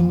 Hi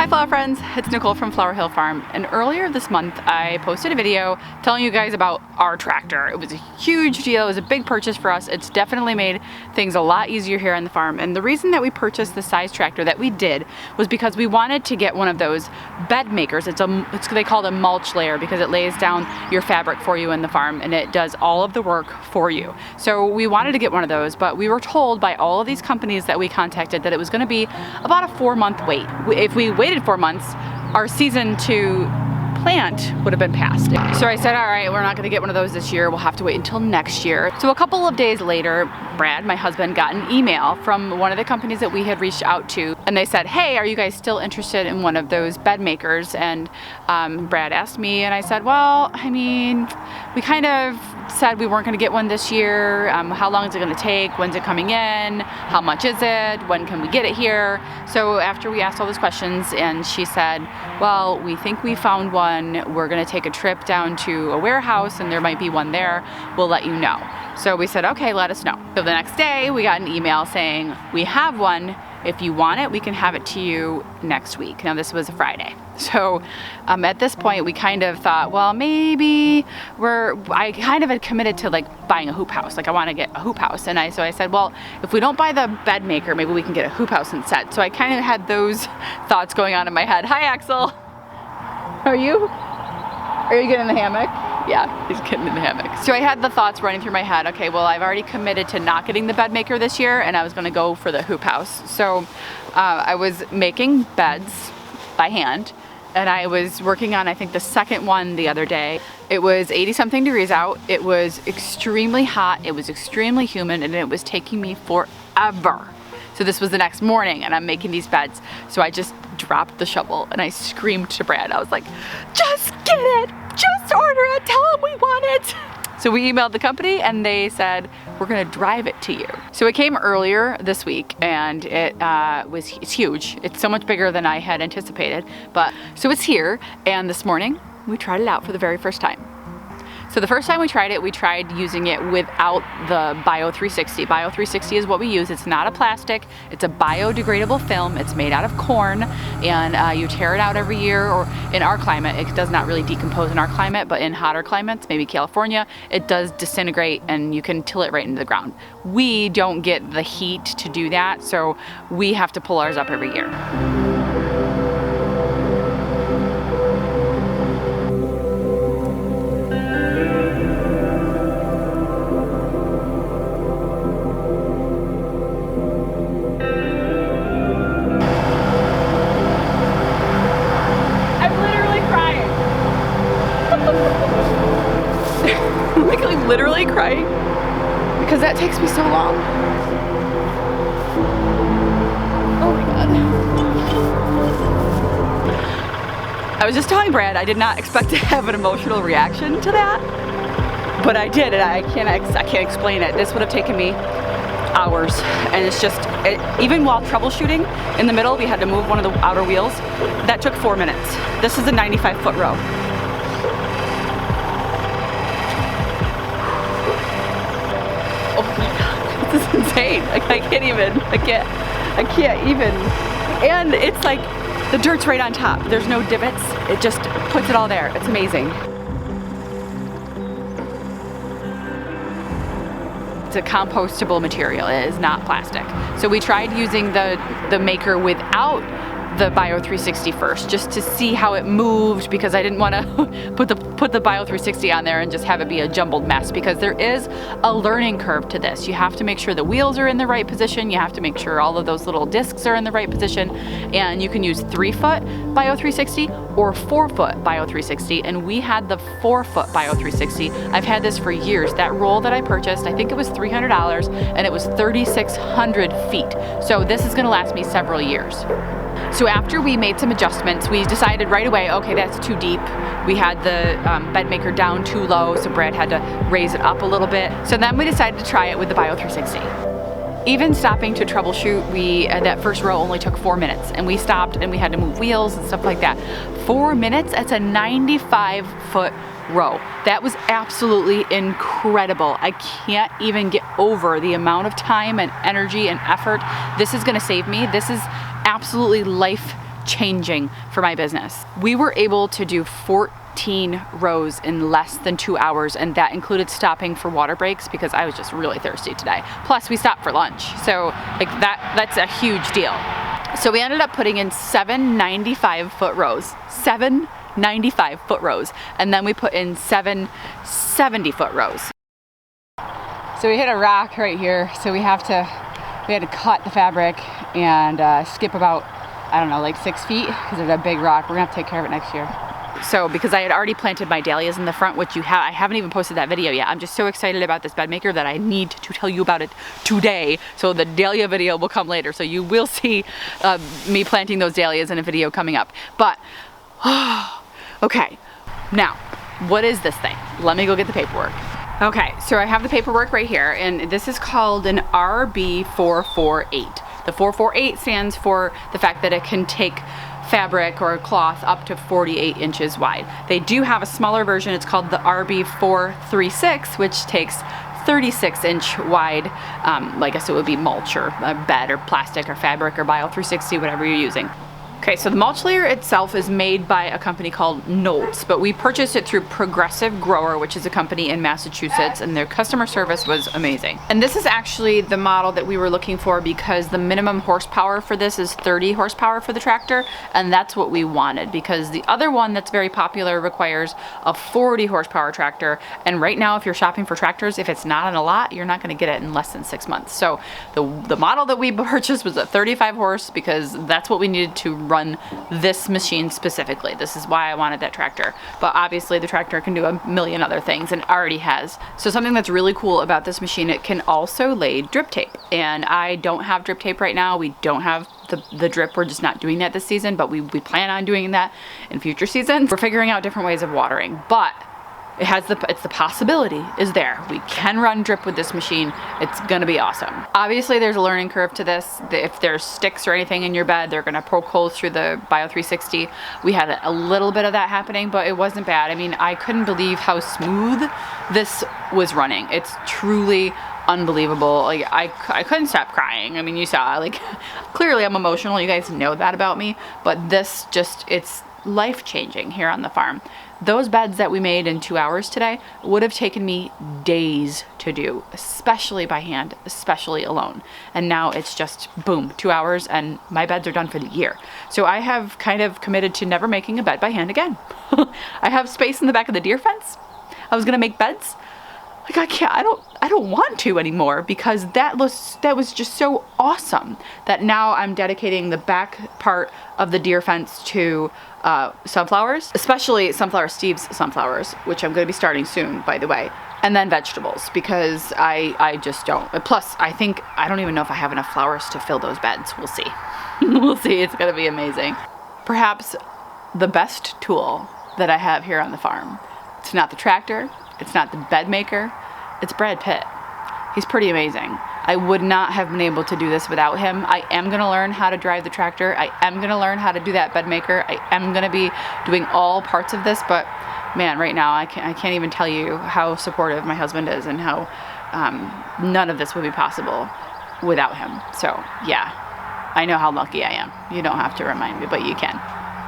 flower friends, it's Nicole from Flower Hill Farm, and earlier this month I posted a video telling you guys about our tractor. It was a huge deal, it was a big purchase for us. It's definitely made things a lot easier here on the farm, and the reason that we purchased the size tractor that we did was because we wanted to get one of those bed makers. They call it a mulch layer because it lays down your fabric for you in the farm and it does all of the work for you. So we wanted to get one of those, but we were told by all of these companies that we contacted that it was going to be about a 4-month wait. If we waited 4 months, our season to plant would have been passed. So I said, all right, we're not gonna get one of those this year. We'll have to wait until next year. So a couple of days later, Brad, my husband, got an email from one of the companies that we had reached out to, and they said, hey, are you guys still interested in one of those bed makers? And Brad asked me, and I said, well, I mean, we kind of said we weren't gonna get one this year. How long is it gonna take? When's it coming in? How much is it? When can we get it here? So after we asked all those questions, and she said, well, we think we found one. We're gonna take a trip down to a warehouse and there might be one there. We'll let you know. So we said, okay, let us know. So the next day we got an email saying, we have one. If you want it, we can have it to you next week. Now this was a Friday. So at this point we kind of thought, well, maybe I kind of had committed to like buying a hoop house. Like I want to get a hoop house. And so I said, well, if we don't buy the bed maker, maybe we can get a hoop house instead. So I kind of had those thoughts going on in my head. Hi, Axel. How are you? Are you getting in the hammock? Yeah, he's getting in the hammock. So I had the thoughts running through my head, okay, well, I've already committed to not getting the bed maker this year and I was gonna go for the hoop house. So I was making beds by hand and I was working on, I think, the second one the other day. It was 80 something degrees out. It was extremely hot. It was extremely humid and it was taking me forever. So this was the next morning and I'm making these beds. So I just dropped the shovel and I screamed to Brad. I was like, just get it, just order it, tell them we want it. So we emailed the company and they said, we're gonna drive it to you. So it came earlier this week and it's huge. It's so much bigger than I had anticipated. So it's here, and this morning we tried it out for the very first time. So the first time we tried it, we tried using it without the Bio 360. Bio 360 is what we use. It's not a plastic, it's a biodegradable film. It's made out of corn and you tear it out every year, or in our climate, it does not really decompose in our climate, but in hotter climates, maybe California, it does disintegrate and you can till it right into the ground. We don't get the heat to do that, so we have to pull ours up every year. Like I'm literally crying because that takes me so long. Oh my God. I was just telling Brad I did not expect to have an emotional reaction to that, but I did, and I can't explain it. This would have taken me hours, and it's just, even while troubleshooting in the middle, we had to move one of the outer wheels. That took 4 minutes. This is a 95-foot row. Oh my God, this is insane. I can't even. And it's like, the dirt's right on top. There's no divots. It just puts it all there. It's amazing. It's a compostable material. It is not plastic. So we tried using the maker without the Bio 360 first, just to see how it moved, because I didn't want to put the Bio 360 on there and just have it be a jumbled mess, because there is a learning curve to this. You have to make sure the wheels are in the right position. You have to make sure all of those little discs are in the right position, and you can use 3-foot Bio 360 or 4-foot Bio 360, and we had the 4-foot Bio 360. I've had this for years. That roll that I purchased, I think it was $300, and it was 3,600 feet. So this is gonna last me several years. So after we made some adjustments, we decided right away, okay, that's too deep. We had the bed maker down too low, so Brad had to raise it up a little bit. So then we decided to try it with the Bio 360. Even stopping to troubleshoot, that first row only took 4 minutes, and we stopped and we had to move wheels and stuff like that. 4 minutes, that's a 95-foot row. That was absolutely incredible. I can't even get over the amount of time and energy and effort this is gonna save me. This is absolutely life-changing for my business. We were able to do 14 rows in less than 2 hours, and that included stopping for water breaks because I was just really thirsty today. Plus we stopped for lunch. So like that's a huge deal. So we ended up putting in 7 95-foot rows. 7 95-foot rows, and then we put in 7 70-foot rows. So we hit a rock right here, so we had to cut the fabric and skip about, I don't know, like 6 feet because it's a big rock. We're gonna have to take care of it next year. So because I had already planted my dahlias in the front, which I haven't even posted that video yet. I'm just so excited about this bed maker that I need to tell you about it today. So the dahlia video will come later. So you will see me planting those dahlias in a video coming up. But okay, now what is this thing? Let me go get the paperwork. Okay, so I have the paperwork right here, and this is called an RB448. The 448 stands for the fact that it can take fabric or cloth up to 48 inches wide. They do have a smaller version. It's called the RB436, which takes 36-inch wide, I guess it would be mulch or a bed or plastic or fabric or Bio360, whatever you're using. Okay, so the mulch layer itself is made by a company called Nolts, but we purchased it through Progressive Grower, which is a company in Massachusetts, and their customer service was amazing. And this is actually the model that we were looking for because the minimum horsepower for this is 30 horsepower for the tractor, and that's what we wanted because the other one that's very popular requires a 40 horsepower tractor, and right now if you're shopping for tractors, if it's not on a lot, you're not going to get it in less than 6 months. So the model that we purchased was a 35 horse because that's what we needed to run this machine specifically. This is why I wanted that tractor. But obviously the tractor can do a million other things and already has. So something that's really cool about this machine, it can also lay drip tape. And I don't have drip tape right now. We don't have the drip. We're just not doing that this season, but we plan on doing that in future seasons. We're figuring out different ways of watering, but it's the possibility is there. We can run drip with this machine. It's gonna be awesome. Obviously there's a learning curve to this. If there's sticks or anything in your bed, they're gonna poke holes through the Bio360. We had a little bit of that happening, but it wasn't bad. I mean, I couldn't believe how smooth this was running. It's truly unbelievable. Like I couldn't stop crying. I mean, you saw, like, clearly I'm emotional. You guys know that about me, but this just, it's life-changing here on the farm. Those beds that we made in 2 hours today would have taken me days to do, especially by hand, especially alone. And now it's just boom, 2 hours and my beds are done for the year. So I have kind of committed to never making a bed by hand again. I have space in the back of the deer fence. I was gonna make beds. Like I don't want to anymore because that was just so awesome that now I'm dedicating the back part of the deer fence to sunflowers, especially Sunflower Steve's sunflowers, which I'm going to be starting soon, by the way, and then vegetables because I just don't. Plus, I don't even know if I have enough flowers to fill those beds. We'll see. We'll see. It's going to be amazing. Perhaps the best tool that I have here on the farm. It's not the tractor. It's not the bed maker. It's Brad Pitt. He's pretty amazing. I would not have been able to do this without him. I am gonna learn how to drive the tractor. I am gonna learn how to do that bed maker. I am gonna be doing all parts of this, but man, right now I can't even tell you how supportive my husband is and how none of this would be possible without him. So yeah, I know how lucky I am. You don't have to remind me, but you can.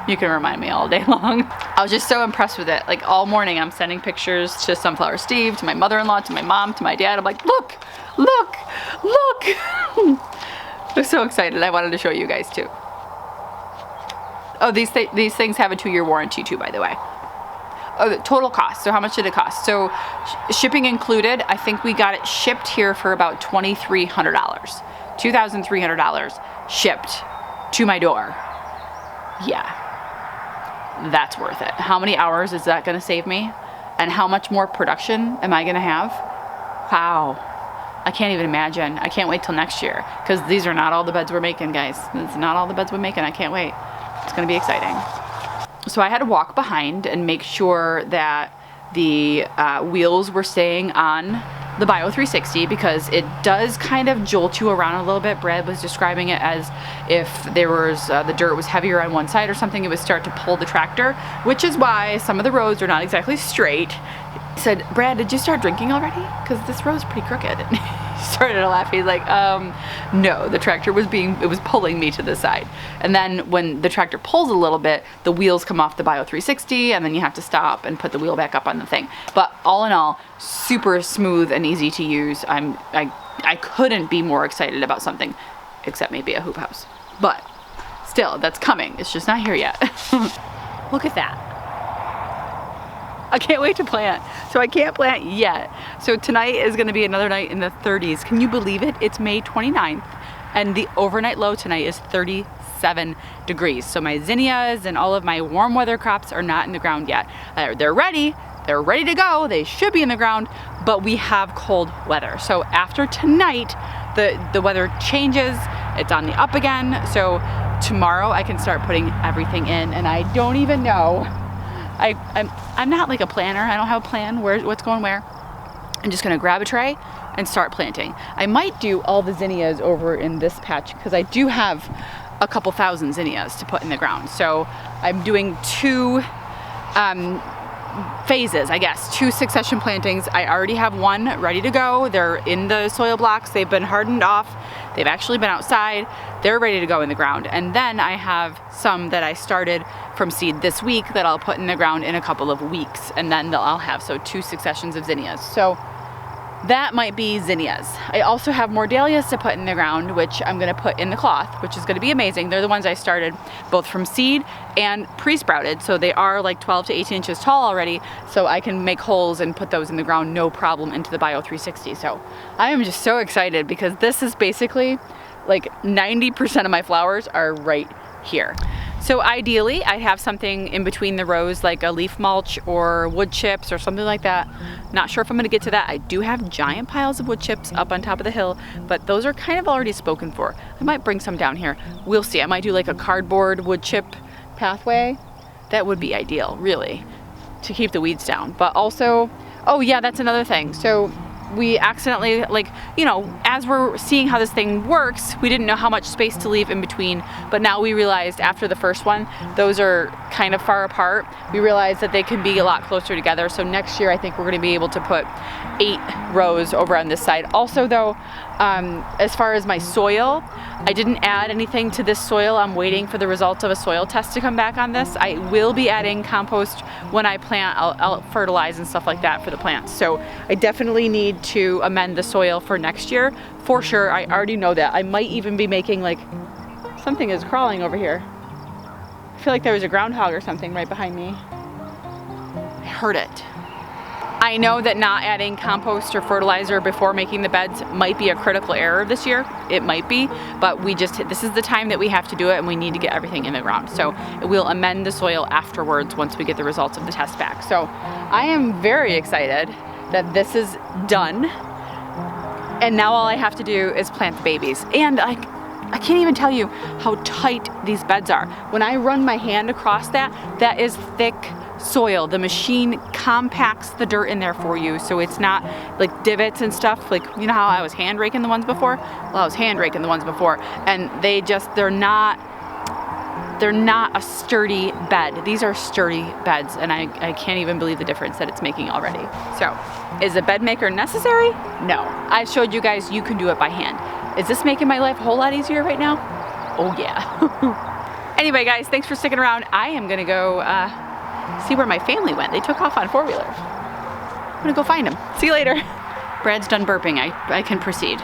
You can remind me all day long. I was just so impressed with it. Like all morning I'm sending pictures to Sunflower Steve, to my mother-in-law, to my mom, to my dad. I'm like, look, look, look. I'm so excited. I wanted to show you guys too. Oh, these things have a 2-year warranty too, by the way. Oh, the total cost. So how much did it cost? So shipping included, I think we got it shipped here for about $2,300. $2,300 shipped to my door. Yeah. That's worth it. How many hours is that going to save me? And how much more production am I going to have? Wow. I can't even imagine. I can't wait till next year because these are not all the beds we're making, guys. It's not all the beds we're making. I can't wait. It's going to be exciting. So I had to walk behind and make sure that the wheels were staying on the Bio 360 because it does kind of jolt you around a little bit. Brad was describing it as if there was the dirt was heavier on one side or something, it would start to pull the tractor, which is why some of the roads are not exactly straight. He said, Brad, did you start drinking already? Because this road's pretty crooked. And he started to laugh. He's like, no, the tractor was pulling me to the side. And then when the tractor pulls a little bit, the wheels come off the Bio 360 and then you have to stop and put the wheel back up on the thing. But all in all, super smooth and easy to use. I couldn't be more excited about something, except maybe a hoop house. But still, that's coming. It's just not here yet. Look at that. I can't wait to plant. So I can't plant yet. So tonight is gonna be another night in the 30s. Can you believe it? It's May 29th and the overnight low tonight is 37 degrees. So my zinnias and all of my warm weather crops are not in the ground yet. They're ready to go. They should be in the ground, but we have cold weather. So after tonight, the weather changes. It's on the up again. So tomorrow I can start putting everything in and I don't even know. I'm not like a planner. I don't have a plan what's going where. I'm just gonna grab a tray and start planting. I might do all the zinnias over in this patch because I do have a couple thousand zinnias to put in the ground. So I'm doing two phases, I guess, 2 succession plantings. I already have one ready to go. They're in the soil blocks. They've been hardened off. They've actually been outside. They're ready to go in the ground. And then I have some that I started from seed this week that I'll put in the ground in a couple of weeks. And then I'll have 2 successions of zinnias. So that might be zinnias. I also have more dahlias to put in the ground, which I'm gonna put in the cloth, which is gonna be amazing. They're the ones I started both from seed and pre-sprouted. So they are like 12 to 18 inches tall already. So I can make holes and put those in the ground, no problem, into the Bio 360. So I am just so excited because this is basically like 90% of my flowers are right here. So ideally, I'd have something in between the rows like a leaf mulch or wood chips or something like that. Not sure if I'm gonna get to that. I do have giant piles of wood chips up on top of the hill, but those are kind of already spoken for. I might bring some down here. We'll see. I might do like a cardboard wood chip pathway. That would be ideal, really, to keep the weeds down. But also, oh yeah, that's another thing. So we accidentally, like, you know, as we're seeing how this thing works, we didn't know how much space to leave in between, but now we realized after the first one, those are kind of far apart. We realized that they can be a lot closer together. So next year, I think we're gonna be able to put 8 rows over on this side. Also though, as far as my soil, I didn't add anything to this soil. I'm waiting for the results of a soil test to come back on this. I will be adding compost when I plant. I'll fertilize and stuff like that for the plants. So I definitely need to amend the soil for next year, for sure. I already know that. I might even be making like, something is crawling over here. I feel like there was a groundhog or something right behind me. I heard it. I know that not adding compost or fertilizer before making the beds might be a critical error this year. It might be, but this is the time that we have to do it and we need to get everything in the ground. So we'll amend the soil afterwards once we get the results of the test back. So I am very excited that this is done. And now all I have to do is plant the babies. And I can't even tell you how tight these beds are. When I run my hand across that is thick soil. The machine compacts the dirt in there for you, so it's not like divots and stuff. Like, you know how I was hand raking the ones before? Well, I was hand raking the ones before, and they're not a sturdy bed. These are sturdy beds, and I can't even believe the difference that it's making already. So, is a bed maker necessary? No. I showed you guys you can do it by hand. Is this making my life a whole lot easier right now? Oh yeah. Anyway guys, thanks for sticking around. I am gonna go see where my family went. They took off on 4-wheelers. I'm gonna go find them. See you later. Brad's done burping. I can proceed.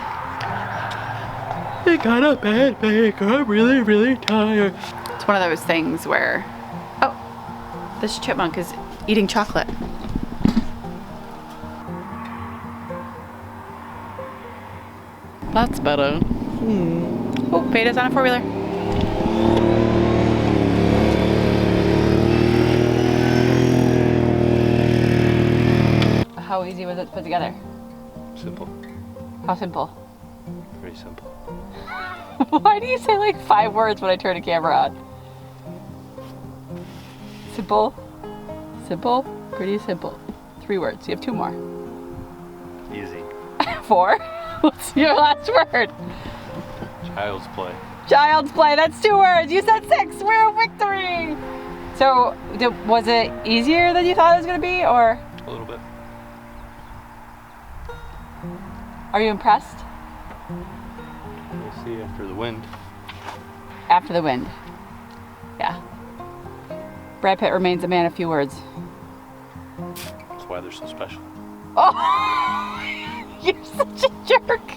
I got a bed maker. I'm really, really tired. It's one of those things where, oh, this chipmunk is eating chocolate. That's better. Oh, Veda's on a 4-wheeler. How easy was it to put together? Simple. How simple? Pretty simple. Why do you say like 5 words when I turn the camera on? Simple, simple, pretty simple. 3 words. You have 2 more. Easy. 4. What's your last word? Child's play. Child's play. That's 2 words. You said 6. We're a victory. So, was it easier than you thought it was going to be, or? A little bit. Are you impressed? We'll see after the wind. After the wind. Yeah. Brad Pitt remains a man of few words. That's why they're so special. Oh, you're such a jerk.